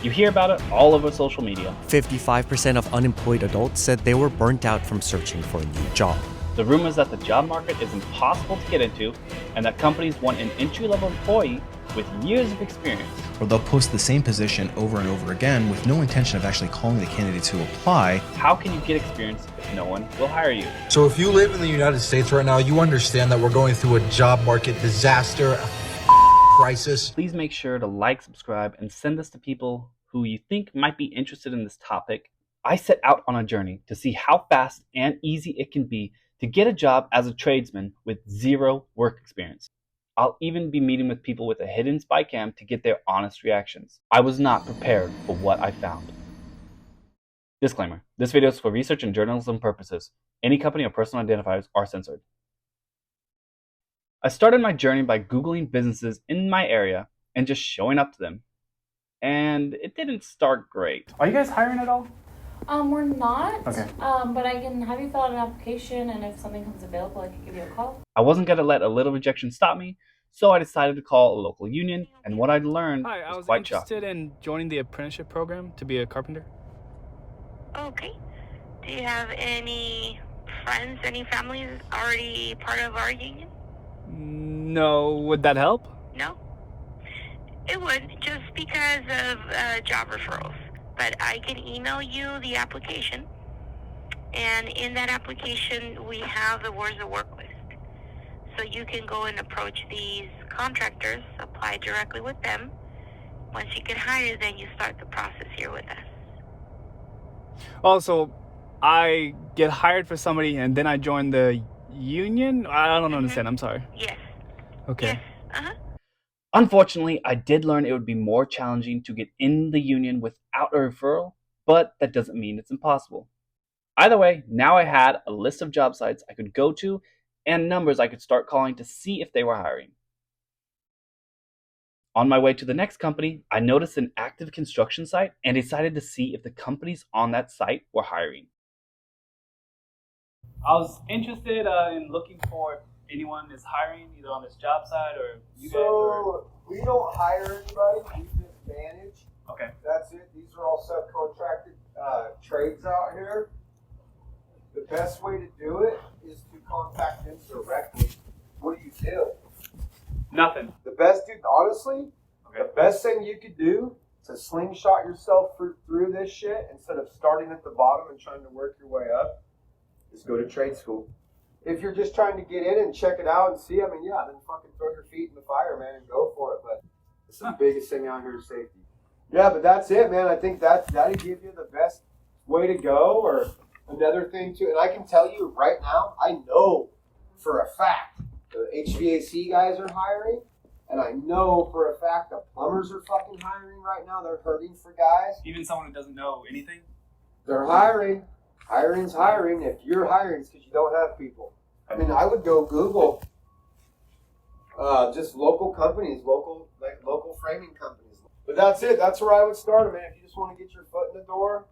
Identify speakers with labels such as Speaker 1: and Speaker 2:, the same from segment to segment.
Speaker 1: You hear about it all over social media.
Speaker 2: 55% of unemployed adults said they were burnt out from searching for a new job.
Speaker 1: The rumors that the job market is impossible to get into and that companies want an entry-level employee with years of experience.
Speaker 3: Or they'll post the same position over and over again with no intention of actually calling the candidates who apply.
Speaker 1: How can you get experience if no one will hire you?
Speaker 4: So if you live in the United States right now, you understand that we're going through a job market disaster, a crisis.
Speaker 1: Please make sure to like, subscribe, and send this to people who you think might be interested in this topic. I set out on a journey to see how fast and easy it can be to get a job as a tradesman with zero work experience. I'll even be meeting with people with a hidden spy cam to get their honest reactions. I was not prepared for what I found. Disclaimer: this video is for research and journalism purposes. Any company or personal identifiers are censored. I started my journey by Googling businesses in my area and just showing up to them. And it didn't start great.
Speaker 5: Are you guys hiring at all?
Speaker 6: We're not.
Speaker 5: Okay.
Speaker 6: But I can have you fill out an application, and if something comes available, I can give you a call.
Speaker 1: I wasn't going to let a little rejection stop me, so I decided to call a local union, and what I'd learned was quite shocking.
Speaker 5: Interested in joining the apprenticeship program to be a carpenter.
Speaker 7: Okay. Do you have any friends, any families already part of our union?
Speaker 5: No, would that help?
Speaker 7: No? It would, just because of job referrals. But I can email you the application, and in that application we have the Where's the Work list. So you can go and approach these contractors, apply directly with them. Once you get hired, then you start the process here with us.
Speaker 5: Also, I get hired for somebody and then I join the union? I don't understand, I'm sorry.
Speaker 7: Yes.
Speaker 5: Okay.
Speaker 7: Yes. Uh-huh.
Speaker 1: Unfortunately, I did learn it would be more challenging to get in the union without a referral, but that doesn't mean it's impossible. Either way, now I had a list of job sites I could go to and numbers I could start calling to see if they were hiring. On my way to the next company, I noticed an active construction site and decided to see if the companies on that site were hiring. I was interested in looking for if anyone is hiring either on this job site or you guys.
Speaker 8: So we don't hire anybody, we just manage.
Speaker 1: Okay.
Speaker 8: That's it. These are all subcontracted trades out here. The best way to do it is to contact them directly. What do you do?
Speaker 1: Nothing.
Speaker 8: The best, dude, honestly,
Speaker 1: Okay.
Speaker 8: the best thing you could do to slingshot yourself through this shit instead of starting at the bottom and trying to work your way up is go to trade school. If you're just trying to get in and check it out and see, I mean, yeah, then fucking throw your feet in the fire, man, and go for it. But it's the biggest thing out here is safety. Yeah, but that's it, man. I think that'll give you the best way to go. Or another thing, too, and I can tell you right now, I know for a fact the HVAC guys are hiring, and I know for a fact the plumbers are fucking hiring right now. They're hurting for guys.
Speaker 5: Even someone who doesn't know anything?
Speaker 8: They're hiring. Hiring's hiring. If you're hiring, it's because you don't have people. I mean, I would go Google just local companies, local framing companies. But that's it. That's where I would start, man. If you just want to get your foot in the door,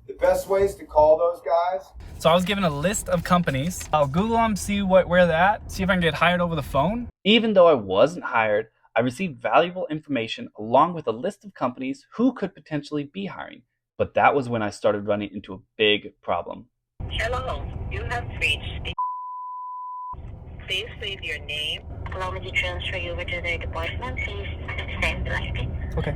Speaker 8: the best way is to call those guys.
Speaker 5: So I was given a list of companies. I'll Google them, see where they're at, see if I can get hired over the phone.
Speaker 1: Even though I wasn't hired, I received valuable information along with a list of companies who could potentially be hiring. But that was when I started running into a big problem.
Speaker 7: Hello, you have reached the... Please leave your name. Allow me to transfer you over to their department. Please stand by.
Speaker 5: Okay.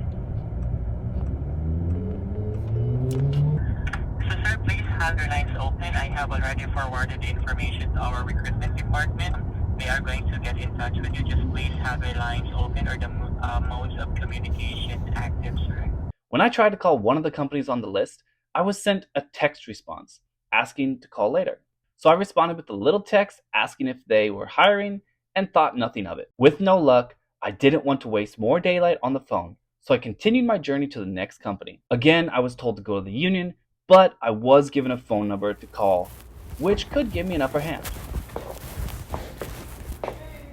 Speaker 9: So sir, please have your lines open. I have already forwarded the information to our recruitment department. They are going to get in touch with you. Just please have your lines open or the modes of communication active, sir.
Speaker 1: When I tried to call one of the companies on the list, I was sent a text response asking to call later. So I responded with a little text asking if they were hiring and thought nothing of it. With no luck, I didn't want to waste more daylight on the phone, so I continued my journey to the next company. Again, I was told to go to the union, but I was given a phone number to call, which could give me an upper hand.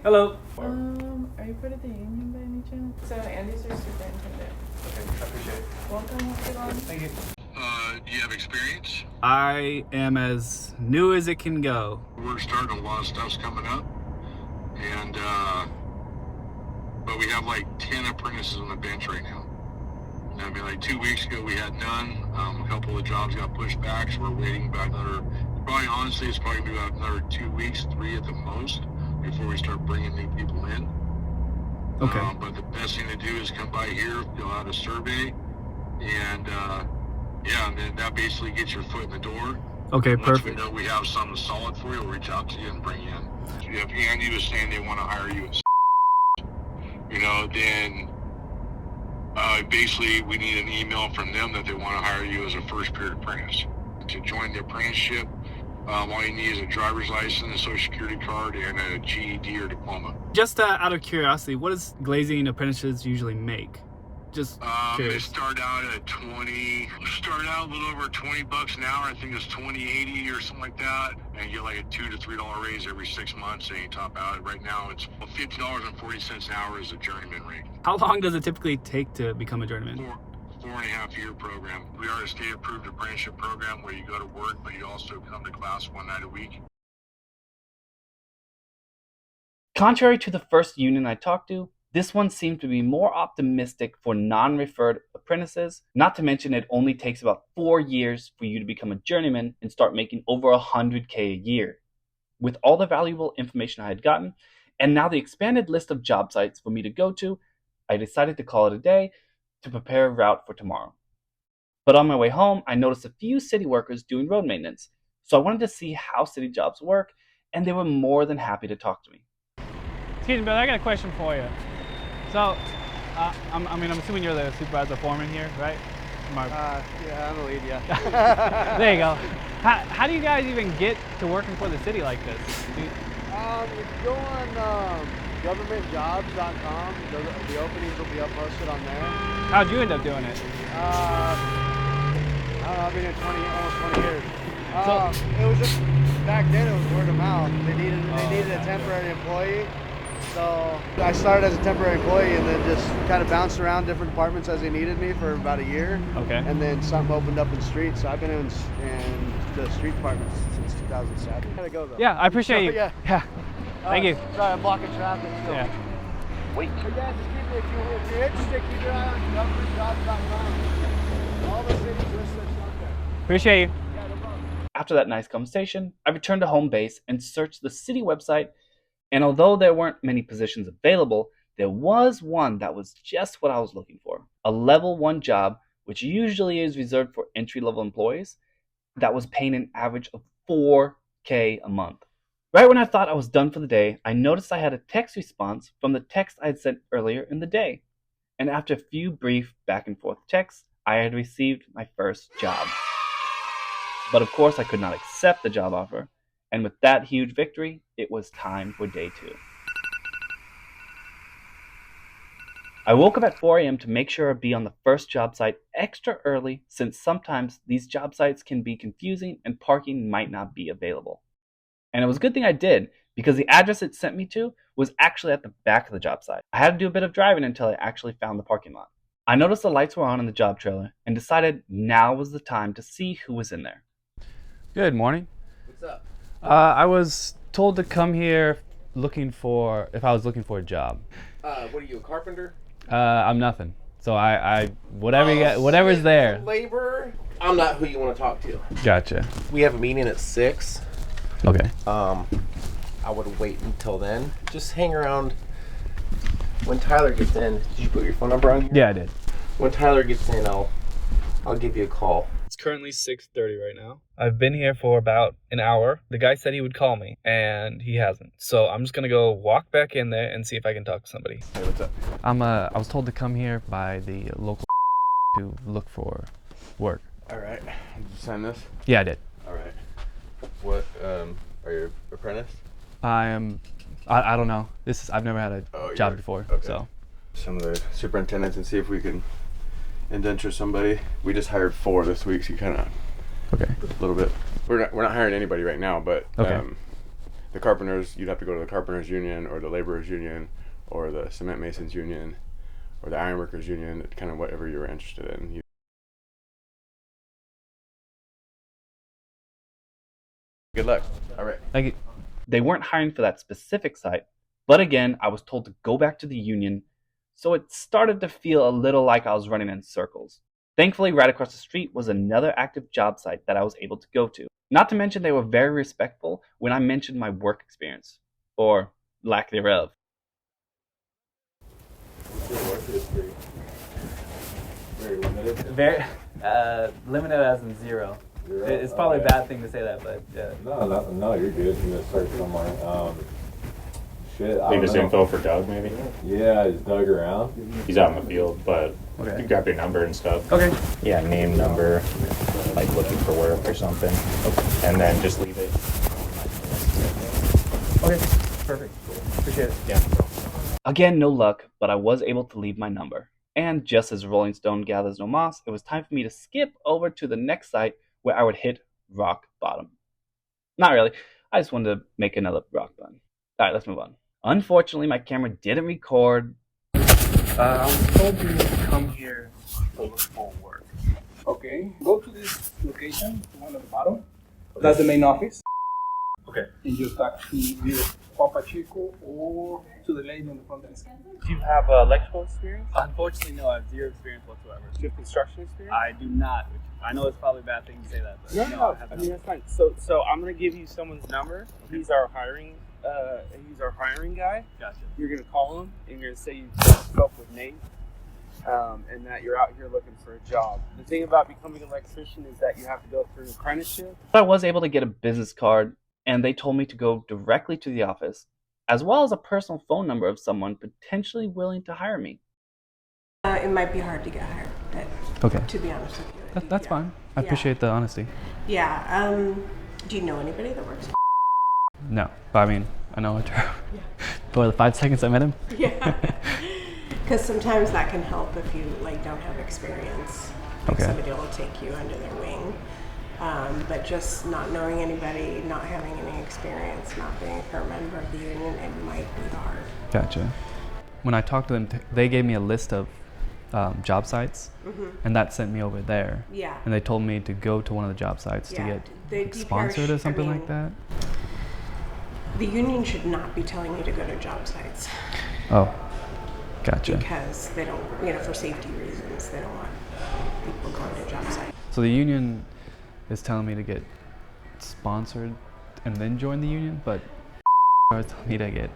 Speaker 5: Hello.
Speaker 10: Are you part of the union by any chance? So Andy's your superintendent.
Speaker 5: Okay, I appreciate it.
Speaker 10: Welcome, everyone.
Speaker 5: Thank you.
Speaker 11: Do you have experience?
Speaker 5: I am as new as it can go.
Speaker 11: We're starting, a lot of stuff's coming up, and but we have like 10 apprentices on the bench right now. I mean, like 2 weeks ago, we had none. A couple of jobs got pushed back, so we're waiting about another, probably honestly, it's probably going to be about another 2 weeks, 3 at the most, before we start bringing new people in.
Speaker 5: Okay.
Speaker 11: But the best thing to do is come by here, fill out a survey, and yeah, and then that basically gets your foot in the door.
Speaker 5: Okay,
Speaker 11: Once
Speaker 5: perfect.
Speaker 11: we know we have something solid for you, we'll reach out to you and bring you in. If Andy was saying they want to hire you, then basically we need an email from them that they want to hire you as a first period apprentice. To join the apprenticeship, all you need is a driver's license, a social security card, and a GED or diploma.
Speaker 5: Just out of curiosity, what does glazing apprentices usually make? Just
Speaker 11: They
Speaker 5: curious.
Speaker 11: start out at a little over $20 an hour. I think it's $20.80 or something like that, and you get like a $2 to $3 raise every 6 months, and you top out. Right now, it's $50.40 an hour is a journeyman rate.
Speaker 5: How long does it typically take to become a journeyman?
Speaker 11: 4.5-year program. We are a state-approved apprenticeship program where you go to work, but you also come to class 1 night a week.
Speaker 1: Contrary to the first union I talked to, this one seemed to be more optimistic for non-referred apprentices, not to mention it only takes about 4 years for you to become a journeyman and start making over $100K a year. With all the valuable information I had gotten, and now the expanded list of job sites for me to go to, I decided to call it a day to prepare a route for tomorrow. But on my way home, I noticed a few city workers doing road maintenance, so I wanted to see how city jobs work, and they were more than happy to talk to me.
Speaker 5: Excuse me, brother, I got a question for you. So, I'm assuming you're the supervisor foreman here, right?
Speaker 12: Yeah, I'm the lead, yeah.
Speaker 5: There you go. How do you guys even get to working for the city like this?
Speaker 12: If you go on governmentjobs.com, the openings will be up posted on there.
Speaker 5: How'd you end up doing it?
Speaker 12: I don't know, I've been here almost 20 years. It was just, back then it was word of mouth. They needed a temporary employee. So I started as a temporary employee and then just kind of bounced around different departments as they needed me for about a year.
Speaker 5: Okay.
Speaker 12: And then something opened up in the street. So I've been in the street department since 2007. Gotta go though.
Speaker 5: Yeah, I appreciate you. Yeah. Thank you.
Speaker 12: Sorry, I'm blocking traffic. So.
Speaker 5: Yeah.
Speaker 12: Wait. But yeah, just keep it, if you're interested, keep your eye on governmentjobs.com. All the cities listed on there.
Speaker 5: Appreciate you.
Speaker 12: Yeah, no problem.
Speaker 1: After that nice conversation, I returned to home base and searched the city website, and although there weren't many positions available, there was one that was just what I was looking for. A level 1 job, which usually is reserved for entry-level employees, that was paying an average of $4K a month. Right when I thought I was done for the day, I noticed I had a text response from the text I had sent earlier in the day. And after a few brief back and forth texts, I had received my first job. But of course I could not accept the job offer, and with that huge victory, it was time for day 2. I woke up at 4 a.m. to make sure I'd be on the first job site extra early, since sometimes these job sites can be confusing and parking might not be available. And it was a good thing I did, because the address it sent me to was actually at the back of the job site. I had to do a bit of driving until I actually found the parking lot. I noticed the lights were on in the job trailer and decided now was the time to see who was in there.
Speaker 5: Good morning.
Speaker 12: What's up?
Speaker 5: I was told to come here if I was looking for a job.
Speaker 13: What are you, a carpenter?
Speaker 5: I'm nothing. So whatever's there.
Speaker 13: Laborer? I'm not who you want to talk to.
Speaker 5: Gotcha.
Speaker 13: We have a meeting at 6.
Speaker 5: Okay.
Speaker 13: I would wait until then. Just hang around. When Tyler gets in, did you put your phone number on here?
Speaker 5: Yeah, I did.
Speaker 13: When Tyler gets in, I'll give you a call.
Speaker 5: It's currently 6:30 right now. I've been here for about an hour. The guy said he would call me, and he hasn't. So I'm just gonna go walk back in there and see if I can talk to somebody.
Speaker 13: Hey, what's up?
Speaker 2: I was told to come here by the local to look for work.
Speaker 14: All right. Did you sign this?
Speaker 2: Yeah, I did.
Speaker 14: All right. What, are you apprentice?
Speaker 2: I don't know. I've never had a job before,
Speaker 14: okay.
Speaker 2: So.
Speaker 14: Some of the superintendents and see if we can indenture somebody. We just hired 4 this week, so you kind of
Speaker 2: okay.
Speaker 14: A little bit. We're not hiring anybody right now, but
Speaker 2: okay.
Speaker 14: The carpenters, you'd have to go to the carpenters union or the laborers union or the cement masons union or the ironworkers union, kind of whatever you were interested in. Good luck. All right.
Speaker 2: Thank you.
Speaker 1: They weren't hiring for that specific site, but again, I was told to go back to the union, so it started to feel a little like I was running in circles. Thankfully, right across the street was another active job site that I was able to go to. Not to mention they were very respectful when I mentioned my work experience, or lack thereof.
Speaker 14: Very limited.
Speaker 2: Very limited as in zero. It's probably a bad thing to say that, but yeah.
Speaker 14: No, you're good. You're gonna start somewhere. Shit, I
Speaker 15: Leave
Speaker 14: don't
Speaker 15: his
Speaker 14: know.
Speaker 15: info for Doug, maybe?
Speaker 14: Yeah, is Doug around?
Speaker 15: He's out in the field, but
Speaker 2: Okay.
Speaker 15: you grab your number and stuff.
Speaker 2: Okay.
Speaker 15: Yeah, name, number, like looking for work or something. Okay. And then just leave it.
Speaker 2: Okay, perfect. Appreciate it.
Speaker 15: Yeah.
Speaker 1: Again, no luck, but I was able to leave my number. And just as Rolling Stone gathers no moss, it was time for me to skip over to the next site where I would hit rock bottom. Not really. I just wanted to make another rock bottom. Alright, let's move on. Unfortunately, my camera didn't record.
Speaker 5: I was told you to come here to look for work.
Speaker 16: Okay, go to this location, the one at the bottom. That's the main office.
Speaker 5: Okay.
Speaker 16: And you talk to either Papa Chico or to the lady on the front desk.
Speaker 5: Do you have electrical experience?
Speaker 2: Unfortunately, no, I have zero experience whatsoever.
Speaker 5: Do you have construction experience?
Speaker 2: I do not. I know it's probably a bad thing to say that, but
Speaker 5: No,
Speaker 2: I have
Speaker 5: I mean that's fine. So I'm gonna give you someone's number. Okay. He's our hiring guy.
Speaker 2: Gotcha.
Speaker 5: You're gonna call him and you're gonna say you spoke with Nate, and that you're out here looking for a job. The thing about becoming an electrician is that you have to go through an apprenticeship.
Speaker 1: But I was able to get a business card, and they told me to go directly to the office, as well as a personal phone number of someone potentially willing to hire me.
Speaker 17: It might be hard to get hired,
Speaker 2: Okay.
Speaker 17: to be honest with you.
Speaker 2: That's fine. I
Speaker 17: Yeah.
Speaker 2: appreciate the honesty.
Speaker 17: Yeah, do you know anybody that works?
Speaker 2: No, but I mean, I know a term. For the 5 seconds I met him.
Speaker 17: Yeah, because sometimes that can help if you don't have experience.
Speaker 2: Okay.
Speaker 17: Somebody will take you under their wing, but just not knowing anybody, not having any experience, not being a member of the union, it might be hard.
Speaker 2: Gotcha. When I talked to them, they gave me a list of job sites, and that sent me over there.
Speaker 17: Yeah.
Speaker 2: And they told me to go to one of the job sites to get sponsored or something like that.
Speaker 17: The union should not be telling you to go to job sites.
Speaker 2: Oh, gotcha.
Speaker 17: Because they don't, for safety reasons, they don't want people going to job sites.
Speaker 2: So the union is telling me to get sponsored and then join the union, but are telling me to get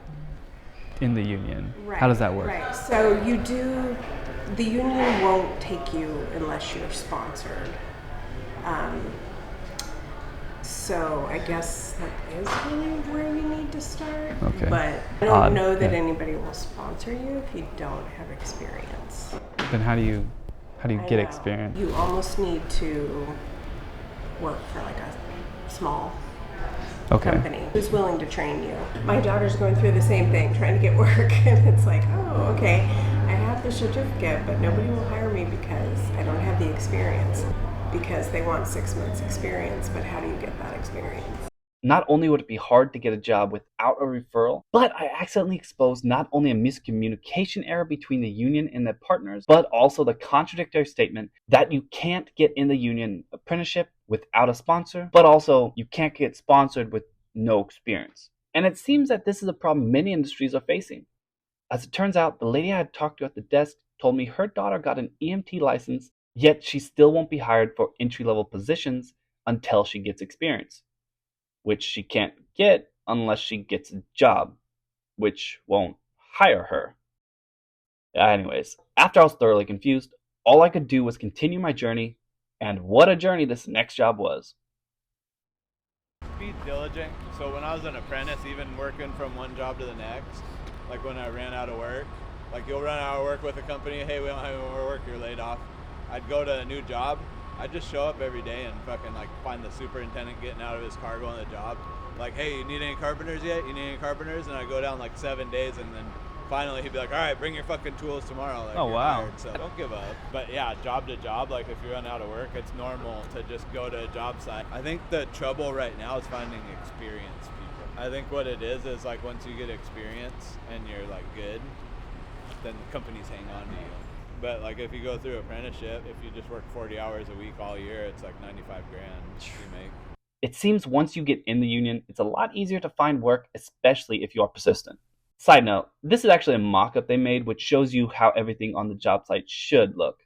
Speaker 2: in the union.
Speaker 17: Right.
Speaker 2: How does that work?
Speaker 17: Right. So the union won't take you unless you're sponsored. So I guess that is really where you need to start.
Speaker 2: Okay.
Speaker 17: But I don't know that
Speaker 2: yeah.
Speaker 17: anybody will sponsor you if you don't have experience.
Speaker 2: Then how do you
Speaker 17: I
Speaker 2: get
Speaker 17: know.
Speaker 2: experience?
Speaker 17: You almost need to work for a small company who's willing to train you. My daughter's going through the same thing, trying to get work, and it's like, oh, okay, I have the certificate, but nobody will hire me because I don't have the experience. Because they want 6 months experience, but how do you get that experience?
Speaker 1: Not only would it be hard to get a job without a referral, but I accidentally exposed not only a miscommunication error between the union and their partners, but also the contradictory statement that you can't get in the union apprenticeship without a sponsor, but also you can't get sponsored with no experience. And it seems that this is a problem many industries are facing. As it turns out, the lady I had talked to at the desk told me her daughter got an EMT license, yet she still won't be hired for entry-level positions until she gets experience, which she can't get unless she gets a job, which won't hire her. Anyways, after I was thoroughly confused, all I could do was continue my journey, and what a journey this next job was.
Speaker 18: Be diligent. So when I was an apprentice, even working from one job to the next, like when I ran out of work, like you'll run out of work with a company, hey, we don't have any more work, you're laid off. I'd go to a new job. I'd just show up every day and fucking find the superintendent getting out of his car going to the job. Like, hey, you need any carpenters yet? You need any carpenters? And I'd go down 7 days, and then finally he'd be like, all right, bring your fucking tools tomorrow.
Speaker 2: Oh,
Speaker 18: you're
Speaker 2: wow.
Speaker 18: hired. So don't give up. But yeah, job to job, if you run out of work, it's normal to just go to a job site. I think the trouble right now is finding experienced people. I think what it is once you get experience and you're good, then companies hang on to you. But if you go through apprenticeship, if you just work 40 hours a week all year, it's 95 grand you make.
Speaker 1: It seems once you get in the union, it's a lot easier to find work, especially if you are persistent. Side note, this is actually a mock-up they made which shows you how everything on the job site should look.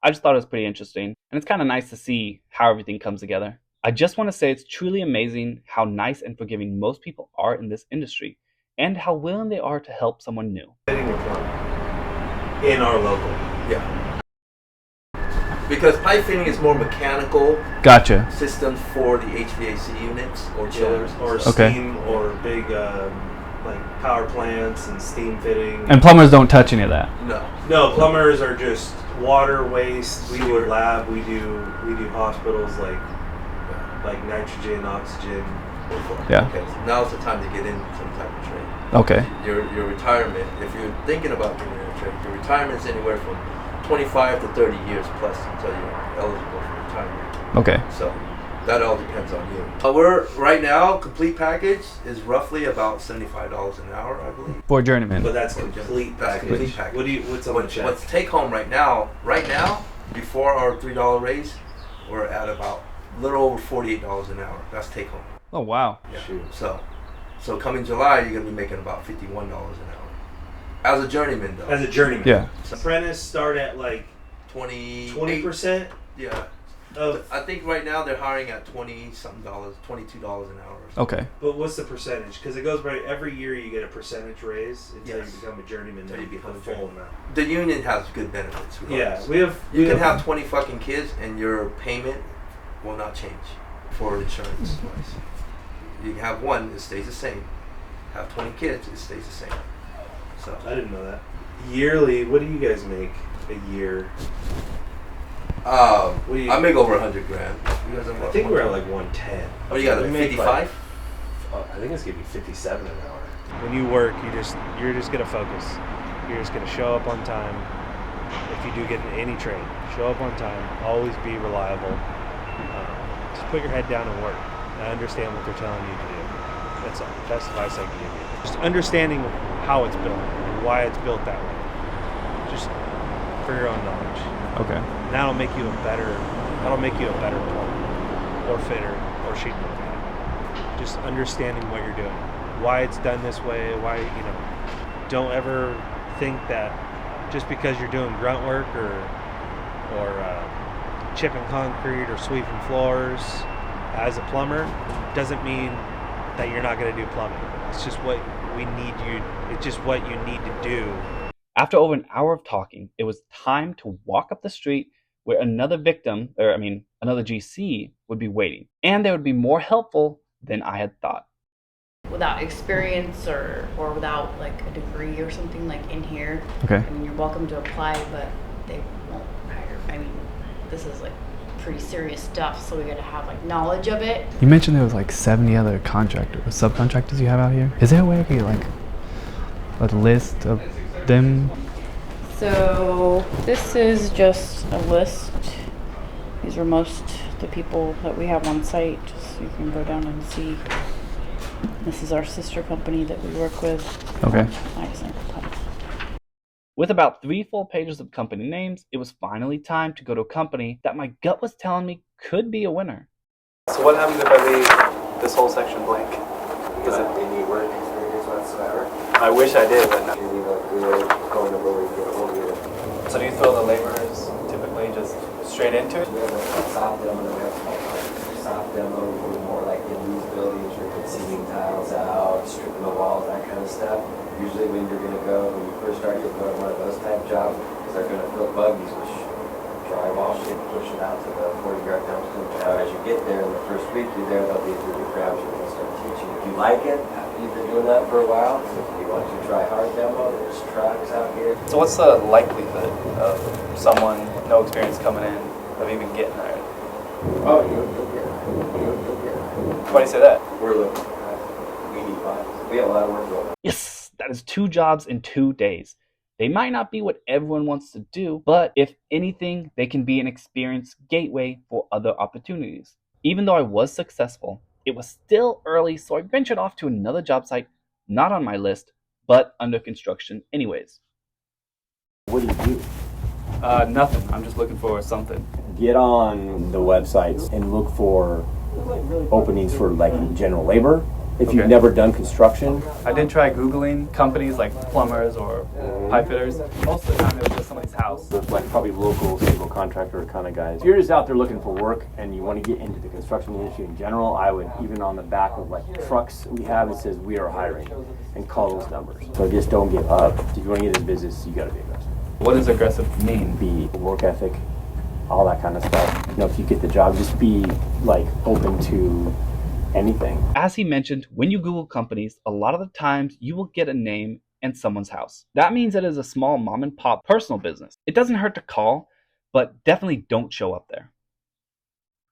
Speaker 1: I just thought it was pretty interesting, and it's kind of nice to see how everything comes together. I just want to say it's truly amazing how nice and forgiving most people are in this industry, and how willing they are to help someone new.
Speaker 19: In our local.
Speaker 20: Yeah. Because pipe fitting is more mechanical
Speaker 2: Gotcha.
Speaker 20: systems for the HVAC units or chillers.
Speaker 19: Or steam or big like power plants and steam fitting.
Speaker 2: And plumbers don't touch any of that.
Speaker 19: No, plumbers are just water, waste. We do lab. We do hospitals like nitrogen, oxygen.
Speaker 2: Yeah.
Speaker 20: Okay, so now's the time to get in some type of trade.
Speaker 2: Okay.
Speaker 20: Your retirement, if you're thinking about getting in a trade, your retirement is anywhere from 25 to 30 years plus until you're eligible for retirement.
Speaker 2: Okay.
Speaker 20: So that all depends on you. We're right now, complete package is roughly about $75 an hour, I believe.
Speaker 2: For journeyman.
Speaker 19: But that's complete package.
Speaker 20: Complete package.
Speaker 19: What's on the check?
Speaker 20: What's take home right now, before our $3 raise, we're at about a little over $48 an hour. That's take home.
Speaker 2: Oh wow.
Speaker 20: Yeah. So coming July, you're gonna be making about $51 an hour. As a journeyman, though.
Speaker 19: As a journeyman.
Speaker 2: Yeah.
Speaker 19: Apprentice start at like 20%.
Speaker 20: Yeah. I think right now they're hiring at $20-something, $22 an hour.
Speaker 2: Okay.
Speaker 19: But what's the percentage? Because it goes by every year you get a percentage raise until you become a journeyman. Until you become full amount.
Speaker 20: The union has good benefits.
Speaker 19: Yeah,
Speaker 20: You can have 20 fucking kids and your payment will not change for insurance wise. You can have one, it stays the same. Have 20 kids, it stays the same. So
Speaker 19: I didn't know that. Yearly, what do you guys make a year?
Speaker 20: I make over $100,000. You guys
Speaker 19: I think we're at like 110.
Speaker 20: Oh, you got a 55?
Speaker 19: I think it's gonna be 57 an hour. When you work, you're just gonna focus. You're just gonna show up on time. If you do get in any trade, show up on time. Always be reliable. Just put your head down and work. And understand what they're telling you to do. That's all. That's the advice I can give you. Just understanding how it's built and why it's built that way. Just for your own knowledge.
Speaker 2: Okay.
Speaker 19: And that'll make you a better plumber or fitter or sheet metal guy. Just understanding what you're doing, why it's done this way, why, don't ever think that just because you're doing grunt work or chipping concrete or sweeping floors as a plumber doesn't mean that you're not going to do plumbing. It's just what it's just what you need to do.
Speaker 1: After over an hour of talking, it was time to walk up the street where another GC would be waiting. And they would be more helpful than I had thought.
Speaker 6: Without experience or without like a degree or something like in here.
Speaker 2: Okay.
Speaker 6: I mean, you're welcome to apply, but they won't hire. I mean, this is like pretty serious stuff, so we gotta have like knowledge of it.
Speaker 2: You mentioned there was like 70 other subcontractors you have out here. Is there a way I could get like a list of them?
Speaker 6: So this is just a list. These are most the people that we have on site, just so you can go down and see. This is our sister company that we work with.
Speaker 2: Okay.
Speaker 1: With about 3 full pages of company names, it was finally time to go to a company that my gut was telling me could be a winner.
Speaker 2: So what happens if I leave this whole section blank?
Speaker 20: Does it any work experience whatsoever?
Speaker 2: I wish I did, but no.
Speaker 20: You need a good phone number where you get a hold of you.
Speaker 2: So do you throw the laborers typically just straight into it?
Speaker 20: We have a soft demo and we have soft demo for more like in these buildings, you're putting ceiling tiles out, stripping the walls, that kind of stuff. Usually when you're going to go, when you first start, you'll go to one of those type of jobs because they're going to fill buggies with drywall shit, push it out to the 40-yard dumpster. As you get there, in the first week you're there, they'll be through the crowds, you're going to start teaching. If you like it, after you've been doing that for a while, if you want to try hard demo, there's trucks out here.
Speaker 2: So what's the likelihood of someone with no experience coming in of even getting hired?
Speaker 20: Oh, you'll get it.
Speaker 2: Why do you say that?
Speaker 20: We're looking. We need bodies. We have a lot of work going on.
Speaker 1: Yes! That is 2 jobs in 2 days. They might not be what everyone wants to do, but if anything, they can be an experience gateway for other opportunities. Even though I was successful, it was still early, so I ventured off to another job site, not on my list, but under construction anyways.
Speaker 20: What do you do?
Speaker 2: Nothing. I'm just looking for something.
Speaker 15: Get on the websites and look for openings for like general labor
Speaker 20: If you've never done construction,
Speaker 2: I did try Googling companies like plumbers or pipe fitters. Most of the time it was just somebody's house.
Speaker 20: there's like probably local single contractor kind of guys. If you're just out there looking for work and you want to get into the construction industry in general, I would, even on the back of like trucks we have, it says we are hiring, and call those numbers. So just don't give up. If you want to get in business, you got to be aggressive.
Speaker 2: What does aggressive mean?
Speaker 20: Be work ethic, all that kind of stuff. You know, if you get the job, just be like open to anything.
Speaker 1: As he mentioned, when you Google companies, a lot of the times you will get a name and someone's house. That means it is a small mom and pop personal business. It doesn't hurt to call, but definitely don't show up there.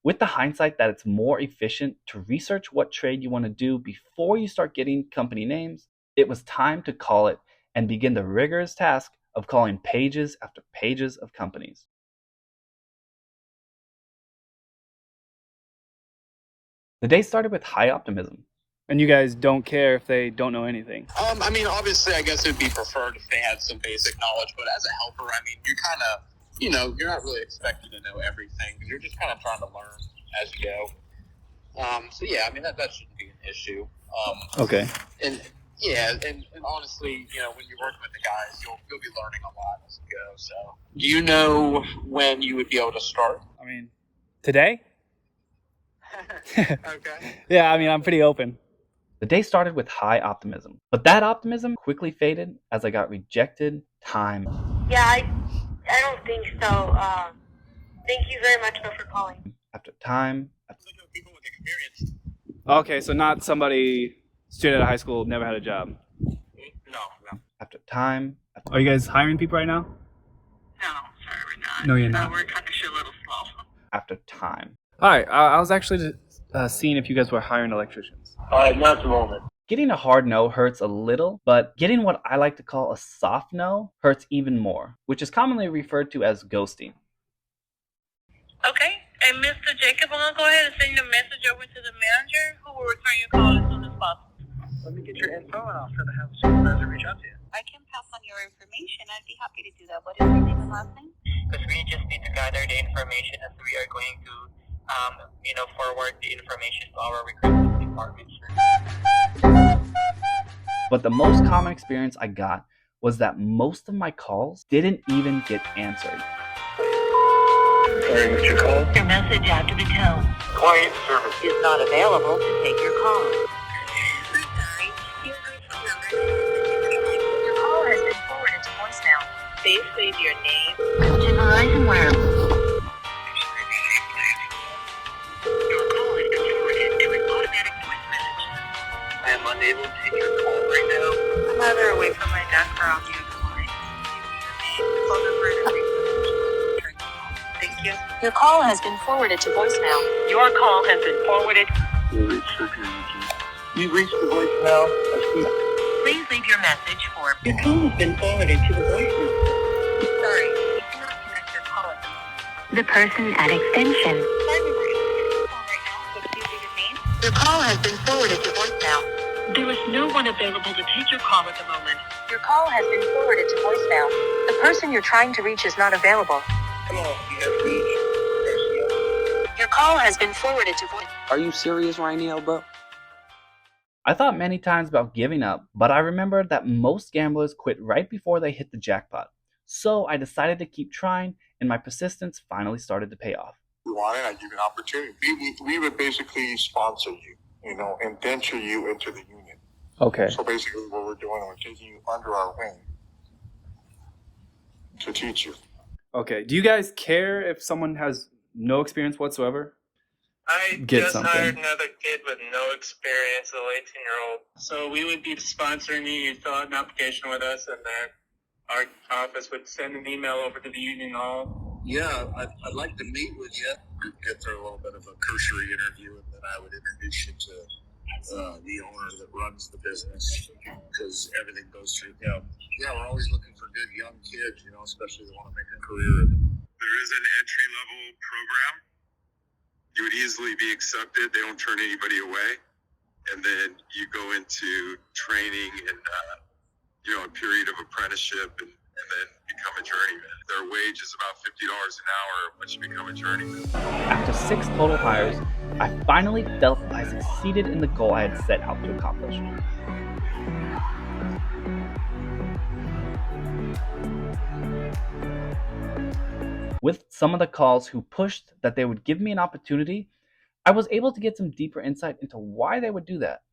Speaker 1: With the hindsight that it's more efficient to research what trade you want to do before you start getting company names, it was time to call it and begin the rigorous task of calling pages after pages of companies. The day started with high optimism.
Speaker 2: And you guys don't care if they don't know anything.
Speaker 21: I mean, obviously, I guess it'd be preferred if they had some basic knowledge, but as a helper, I mean, you're kind of, you know, you're not really expected to know everything. You're just kind of trying to learn as you go. So yeah, I mean, that shouldn't be an issue.
Speaker 2: Okay.
Speaker 21: And yeah, and honestly, you know, when you're working with the guys, you'll be learning a lot as you go. So, do you know when you would be able to start?
Speaker 2: I mean, today?
Speaker 21: Okay.
Speaker 2: Yeah, I mean, I'm pretty open.
Speaker 1: The day started with high optimism, but that optimism quickly faded as I got rejected time.
Speaker 7: Yeah, I don't think so. Thank you very much though for calling.
Speaker 1: After time.
Speaker 2: Okay, so not somebody straight out of high school, never had a job.
Speaker 21: No.
Speaker 1: After time.
Speaker 2: Are you guys hiring people right now?
Speaker 7: No, sorry, we're not.
Speaker 2: No, you're not.
Speaker 7: We're kind of a little slow.
Speaker 1: After time.
Speaker 2: Hi, I was actually seeing if you guys were hiring electricians.
Speaker 21: Not at the moment.
Speaker 1: Getting a hard no hurts a little, but getting what I like to call a soft no hurts even more, which is commonly referred to as ghosting.
Speaker 7: Okay, and Mr. Jacob, I'm going to go ahead and send a message over to the manager who will return your call as soon as possible.
Speaker 21: Let me get your info and I'll send the house supervisor reach out to you.
Speaker 7: I can pass on your information. I'd be happy to do that. What is your name and last name?
Speaker 9: Because we just need to gather the information as we are going to, forward the information to our recruitment department.
Speaker 1: But the most common experience I got was that most of my calls didn't even get answered.
Speaker 21: Sorry, what's your call?
Speaker 7: Your message after the tone.
Speaker 21: Client service
Speaker 7: Is not available to take your call. Your call has been forwarded to voicemail. Please leave your name. Come to Verizon Wireless. Your call has been forwarded to an automatic voice message.
Speaker 21: I am unable to take your call right now.
Speaker 7: I'm either away from my desk or on the other line. The phone number and a brief message. Thank you. Your call has been forwarded to voicemail. Your call has been forwarded.
Speaker 21: You've reached the voicemail.
Speaker 7: Please leave your message for. Your call has been forwarded to the voicemail. Sorry, you cannot connect your call at the moment. The person at extension. Sorry, we were in a call right now, so please leave your name. Your call has been forwarded to voicemail. There is no one available to take your call at the moment. Your call has been forwarded to voicemail. The person you're trying to reach is not available. Your call has been forwarded to voicemail.
Speaker 22: Are you serious, Rainy Elbow?
Speaker 1: I thought many times about giving up, but I remembered that most gamblers quit right before they hit the jackpot. So I decided to keep trying, and my persistence finally started to pay off.
Speaker 11: You want it, I give you an opportunity. We would basically sponsor you, indenture you into the union.
Speaker 2: Okay.
Speaker 11: So basically what we're doing, we're taking you under our wing to teach you.
Speaker 2: Okay. Do you guys care if someone has no experience whatsoever?
Speaker 21: I
Speaker 2: Get
Speaker 21: just
Speaker 2: something.
Speaker 21: hired another kid with no experience, a 18-year-old. So we would be sponsoring you. You'd fill out an application with us, and then our office would send an email over to the union hall.
Speaker 11: Yeah, I'd like to meet with you. Get through a little bit of a cursory interview, and then I would introduce you to the owner that runs the business, because everything goes through him. Yeah, we're always looking for good young kids, especially that want to make a career in it. There is an entry-level program. You would easily be accepted. They don't turn anybody away. And then you go into training and, a period of apprenticeship and then become a journeyman. Their wage is about $50 an hour once you become a journeyman.
Speaker 1: After 6 total hires, I finally felt I I succeeded in the goal I had set out to accomplish. With some of the calls who pushed that they would give me an opportunity, I was able to get some deeper insight into why they would do that.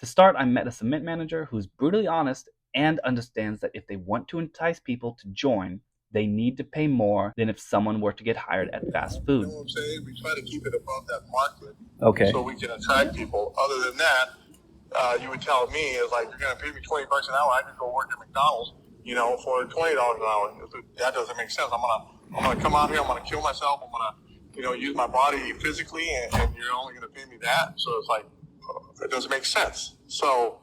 Speaker 1: To start, I met a cement manager who's brutally honest and understands that if they want to entice people to join, they need to pay more than if someone were to get hired at fast food.
Speaker 11: You know what I'm saying? We try to keep it above that market,
Speaker 1: Okay.
Speaker 11: so we can attract people. Other than that, you would tell me, is like, you're going to pay me $20 an hour, I could go work at McDonald's, you know, for $20 an hour. That doesn't make sense. I'm gonna come out here, I'm gonna kill myself, I'm gonna, you know, use my body physically, and you're only gonna pay me that. So it's like, it doesn't make sense. So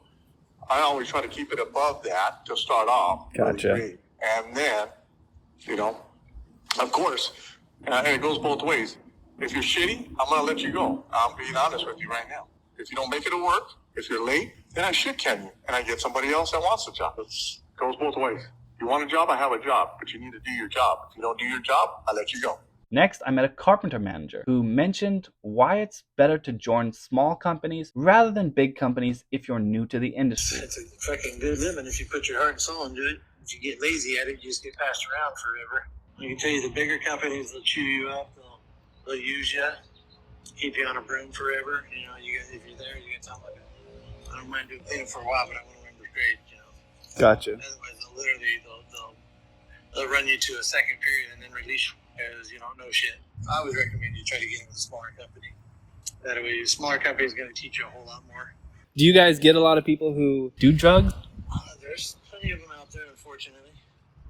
Speaker 11: I always try to keep it above that to start off.
Speaker 1: Gotcha.
Speaker 11: Really, and then, you know, of course, and it goes both ways. If you're shitty, I'm gonna let you go. I'm being honest with you right now. If you don't make it to work, if you're late, then I shit can you, and I get somebody else that wants the job. It goes both ways. You want a job, I have a job, but you need to do your job. If you don't do your job, I let you go.
Speaker 1: Next, I met a carpenter manager who mentioned why it's better to join small companies rather than big companies if you're new to the industry.
Speaker 3: It's a fucking good living if you put your heart and soul into it. If you get lazy at it, you just get passed around forever. I can tell you the bigger companies, they'll chew you up, they'll use you, keep you on a broom forever. You know, if you're there, you get something like that. I don't mind doing things for a while, but I want to remember grade, you know.
Speaker 1: Gotcha.
Speaker 3: Otherwise, they'll run you to a second period and then release you because you don't know shit. I would recommend you try to get in with a smaller company. That way, a smaller company is going to teach you a whole lot more.
Speaker 5: Do you guys get a lot of people who do drugs?
Speaker 3: There's plenty of them out there, unfortunately.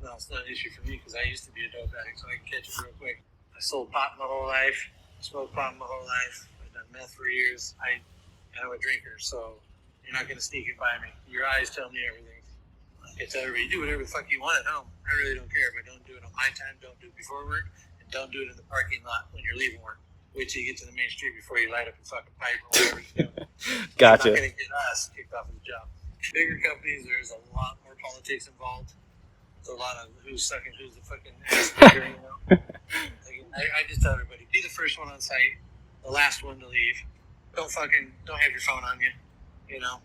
Speaker 3: No, it's not an issue for me because I used to be a dope addict, so I can catch it real quick. I sold pot my whole life, smoked pot my whole life. I've done meth for years. I'm a drinker, so you're not going to sneak it by me. Your eyes tell me everything. I tell everybody, do whatever the fuck you want at home. I really don't care, but don't do it on my time, don't do it before work, and don't do it in the parking lot when you're leaving work. Wait till you get to the main street before you light up your fucking pipe or whatever you do.
Speaker 1: Gotcha.
Speaker 3: You're not going to get us kicked off of the job. Bigger companies, there's a lot more politics involved. There's a lot of who's sucking who's the fucking ass kicker, you know? I just tell everybody, be the first one on site, the last one to leave. Don't have your phone on you, you know?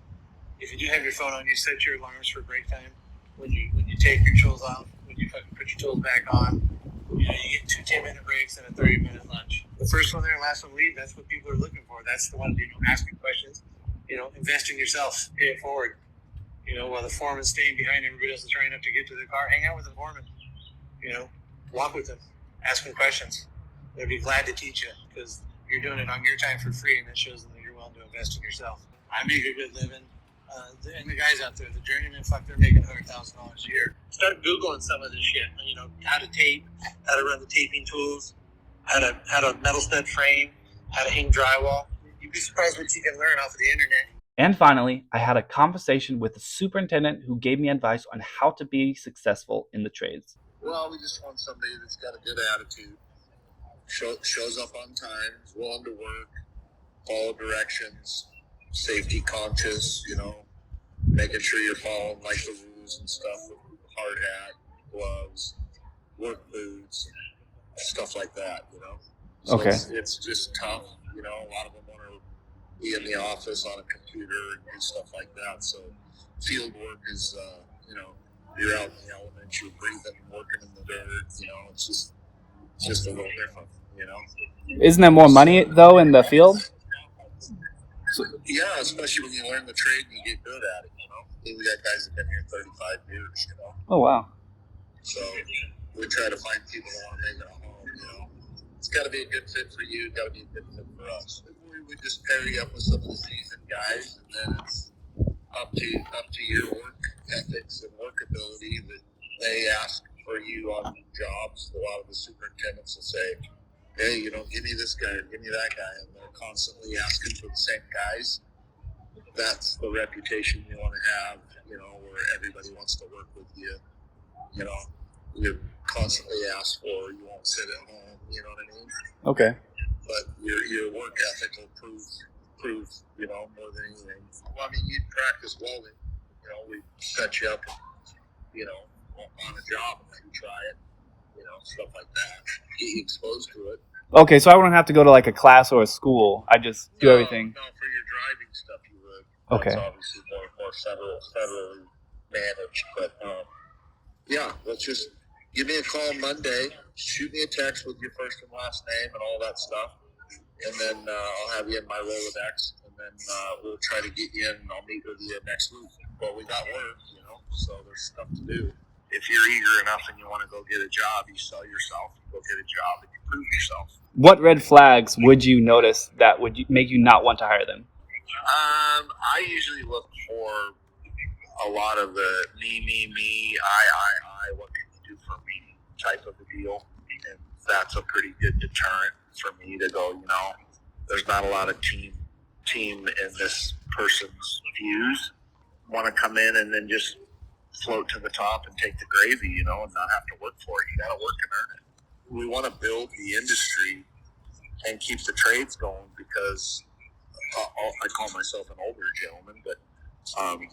Speaker 3: If you do have your phone on you, set your alarms for break time. When you take your tools out, when you fucking put your tools back on, you know, you get 2 10-minute breaks and a 30-minute lunch. The first one there and last one to leave, that's what people are looking for. That's the one, you know, asking questions, you know, invest in yourself, pay it forward. You know, while the foreman's staying behind, everybody else is trying up to get to their car, hang out with the foreman. You know, walk with them, ask them questions. They'll be glad to teach you because you're doing it on your time for free, and that shows them that you're willing to invest in yourself. I make a good living. And the guys out there, the journeymen, they're making $100,000 a year. Start Googling some of this shit. You know, how to tape, how to run the taping tools, how to metal stud frame, how to hang drywall. You'd be surprised what you can learn off of the internet.
Speaker 1: And finally, I had a conversation with the superintendent who gave me advice on how to be successful in the trades.
Speaker 11: Well, we just want somebody that's got a good attitude, shows up on time, is willing to work, follow directions, safety conscious, you know, making sure you're following like the rules and stuff, hard hat, gloves, work boots, stuff like that, you know. So
Speaker 1: Okay.
Speaker 11: It's just tough, you know. A lot of them want to be in the office on a computer and do stuff like that. So field work is, you know, you're out in the elements, you're breathing, working in the dirt, you know. It's just a little different, you know.
Speaker 5: Isn't there more money though in the field?
Speaker 11: Yeah, especially when you learn the trade and you get good at it, you know. We got guys that have been here 35 years, you know.
Speaker 5: Oh wow.
Speaker 11: So we try to find people that want to make it a home, you know. It's got to be a good fit for you. It's got to be a good fit for us. We would just pair you up with some of the seasoned guys, and then it's up to your work ethics and work ability that they ask for you on jobs. A lot of the superintendents will say, hey, you know, give me this guy or give me that guy, and they're constantly asking for the same guys. That's the reputation you want to have, you know, where everybody wants to work with you. You know, you're constantly asked for. You won't sit at home. You know what I mean?
Speaker 5: Okay.
Speaker 11: But your work ethic will prove, you know, more than anything. Well, I mean, you practice welding. You know, we set you up, you know, on a job and let you try it. You know, stuff like that. Get you exposed to it.
Speaker 1: Okay, so I wouldn't have to go to like a class or a school. I just do everything.
Speaker 3: No, for your driving stuff you would.
Speaker 1: Okay.
Speaker 3: That's obviously more federally managed. But yeah, let's just give me a call Monday. Shoot me a text with your first and last name and all that stuff. And then I'll have you in my Rolodex. And then we'll try to get you in and I'll meet with you next week. But we got work, so there's stuff to do. If you're eager enough and you want to go get a job, you sell yourself, you go get a job, and you prove yourself.
Speaker 1: What red flags would you notice that would make you not want to hire them?
Speaker 3: I usually look for a lot of the me, I, what can you do for me type of a deal. And that's a pretty good deterrent for me to go, there's not a lot of team in this person's views. Want to come in and then just float to the top and take the gravy, and not have to work for it. You got to work and earn it. We want to build the industry and keep the trades going because I call myself an older gentleman, but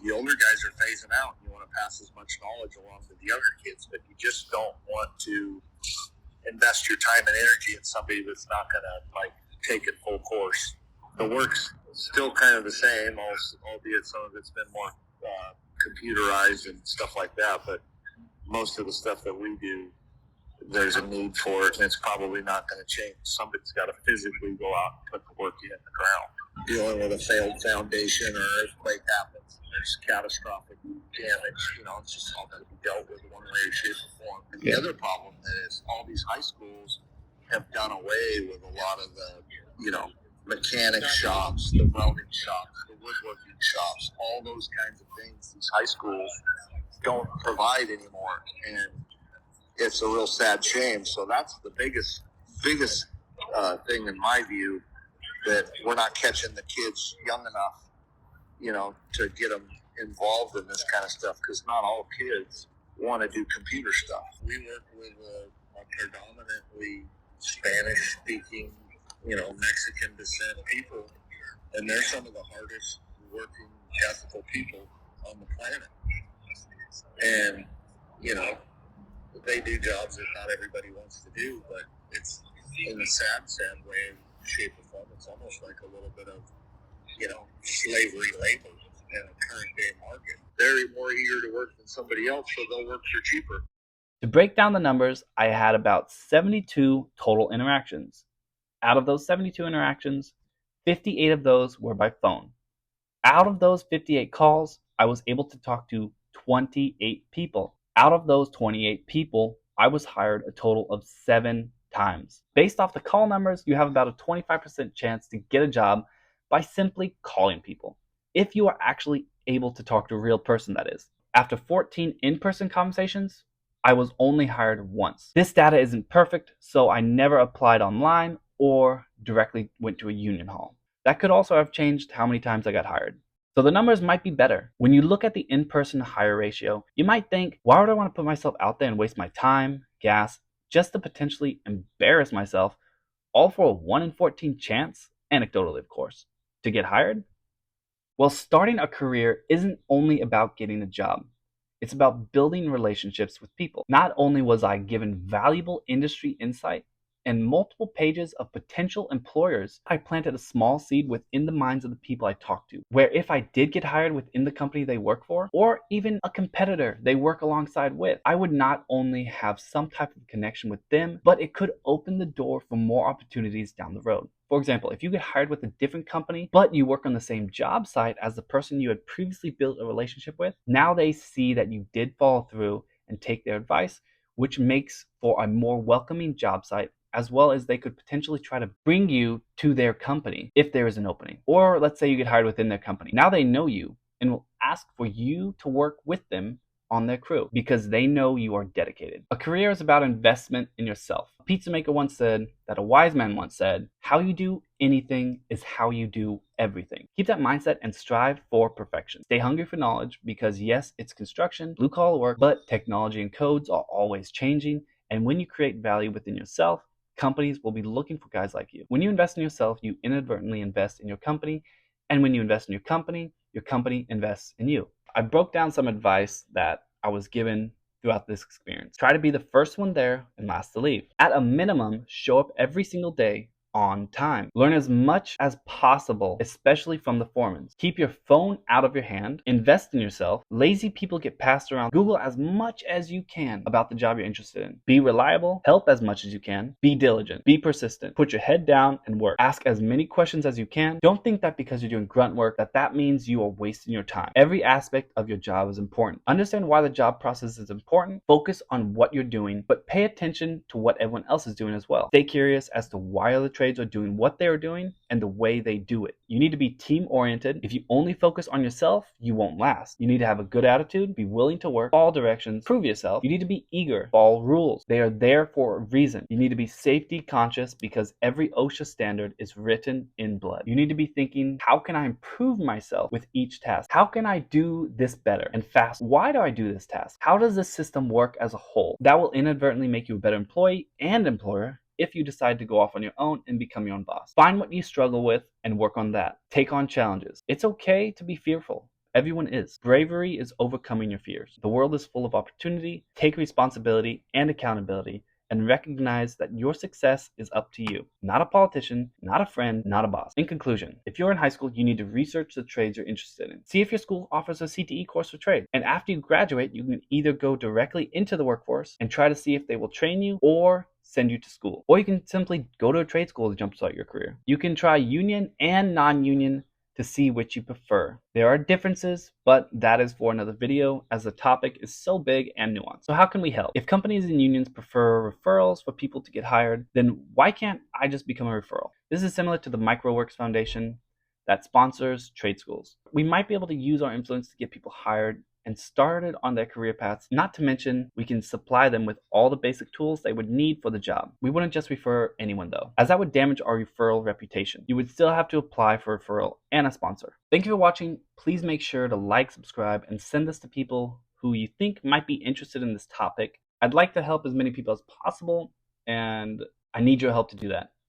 Speaker 3: the older guys are phasing out. You want to pass as much knowledge along to the younger kids, but you just don't want to invest your time and energy in somebody that's not going to take it full course. The work's still kind of the same, albeit some of it's been more computerized and stuff like that, but most of the stuff that we do, there's a need for it, and it's probably not going to change. Somebody's got to physically go out and put the work in the ground. Dealing with a failed foundation or earthquake happens, there's catastrophic damage, it's just all got to be dealt with one way, shape, or form. And the other problem is all these high schools have done away with a lot of the, mechanic shops, the welding shops, the woodworking shops, all those kinds of things these high schools don't provide anymore. And it's a real sad shame. So that's the biggest thing in my view, that we're not catching the kids young enough, to get them involved in this kind of stuff, because not all kids want to do computer stuff. We work with a predominantly Spanish-speaking, Mexican descent people, and they're some of the hardest working, ethical people on the planet. And, they do jobs that not everybody wants to do, but it's in a sad way, shape, or form. It's almost like a little bit of, slavery labor in a current day market. They're more eager to work than somebody else, so they'll work for cheaper.
Speaker 1: To break down the numbers, I had about 72 total interactions. Out of those 72 interactions, 58 of those were by phone. Out of those 58 calls, I was able to talk to 28 people. Out of those 28 people, I was hired a total of 7 times. Based off the call numbers, you have about a 25% chance to get a job by simply calling people. If you are actually able to talk to a real person, that is. After 14 in-person conversations, I was only hired once. This data isn't perfect, so I never applied online or directly went to a union hall. That could also have changed how many times I got hired. So the numbers might be better. When you look at the in-person hire ratio, you might think, why would I want to put myself out there and waste my time, gas, just to potentially embarrass myself, all for a 1 in 14 chance, anecdotally of course, to get hired? Well, starting a career isn't only about getting a job. It's about building relationships with people. Not only was I given valuable industry insight and multiple pages of potential employers, I planted a small seed within the minds of the people I talked to, where if I did get hired within the company they work for, or even a competitor they work alongside with, I would not only have some type of connection with them, but it could open the door for more opportunities down the road. For example, if you get hired with a different company, but you work on the same job site as the person you had previously built a relationship with, now they see that you did follow through and take their advice, which makes for a more welcoming job site, as well as they could potentially try to bring you to their company if there is an opening. Or let's say you get hired within their company. Now they know you and will ask for you to work with them on their crew because they know you are dedicated. A career is about investment in yourself. A pizza maker once said that a wise man once said, how you do anything is how you do everything. Keep that mindset and strive for perfection. Stay hungry for knowledge because yes, it's construction, blue collar work, but technology and codes are always changing. And when you create value within yourself, companies will be looking for guys like you. When you invest in yourself, you inadvertently invest in your company. And when you invest in your company invests in you. I broke down some advice that I was given throughout this experience. Try to be the first one there and last to leave. At a minimum, show up every single day on time. Learn as much as possible, especially from the foremans. Keep your phone out of your hand. Invest in yourself. Lazy people get passed around. Google as much as you can about the job you're interested in. Be reliable. Help as much as you can. Be diligent. Be persistent. Put your head down and work. Ask as many questions as you can. Don't think that because you're doing grunt work that means you are wasting your time. Every aspect of your job is important. Understand why the job process is important. Focus on what you're doing, but pay attention to what everyone else is doing as well. Stay curious as to why other trades are doing what they are doing and the way they do it. You need to be team oriented. If you only focus on yourself, you won't last. You need to have a good attitude, be willing to work, follow directions, prove yourself. You need to be eager, follow rules. They are there for a reason. You need to be safety conscious because every OSHA standard is written in blood. You need to be thinking, how can I improve myself with each task? How can I do this better and fast? Why do I do this task? How does this system work as a whole? That will inadvertently make you a better employee and employer if you decide to go off on your own and become your own boss. Find what you struggle with and work on that. Take on challenges. It's okay to be fearful. Everyone is. Bravery is overcoming your fears. The world is full of opportunity. Take responsibility and accountability and recognize that your success is up to you. Not a politician, not a friend, not a boss. In conclusion, if you're in high school, you need to research the trades you're interested in. See if your school offers a CTE course for trade. And after you graduate, you can either go directly into the workforce and try to see if they will train you or send you to school. Or you can simply go to a trade school to jumpstart your career. You can try union and non-union to see which you prefer. There are differences, but that is for another video as the topic is so big and nuanced. So how can we help? If companies and unions prefer referrals for people to get hired, then why can't I just become a referral? This is similar to the MicroWorks Foundation that sponsors trade schools. We might be able to use our influence to get people hired and started on their career paths. Not to mention, we can supply them with all the basic tools they would need for the job. We wouldn't just refer anyone though, as that would damage our referral reputation. You would still have to apply for a referral and a sponsor. Thank you for watching. Please make sure to like, subscribe, and send this to people who you think might be interested in this topic. I'd like to help as many people as possible, and I need your help to do that.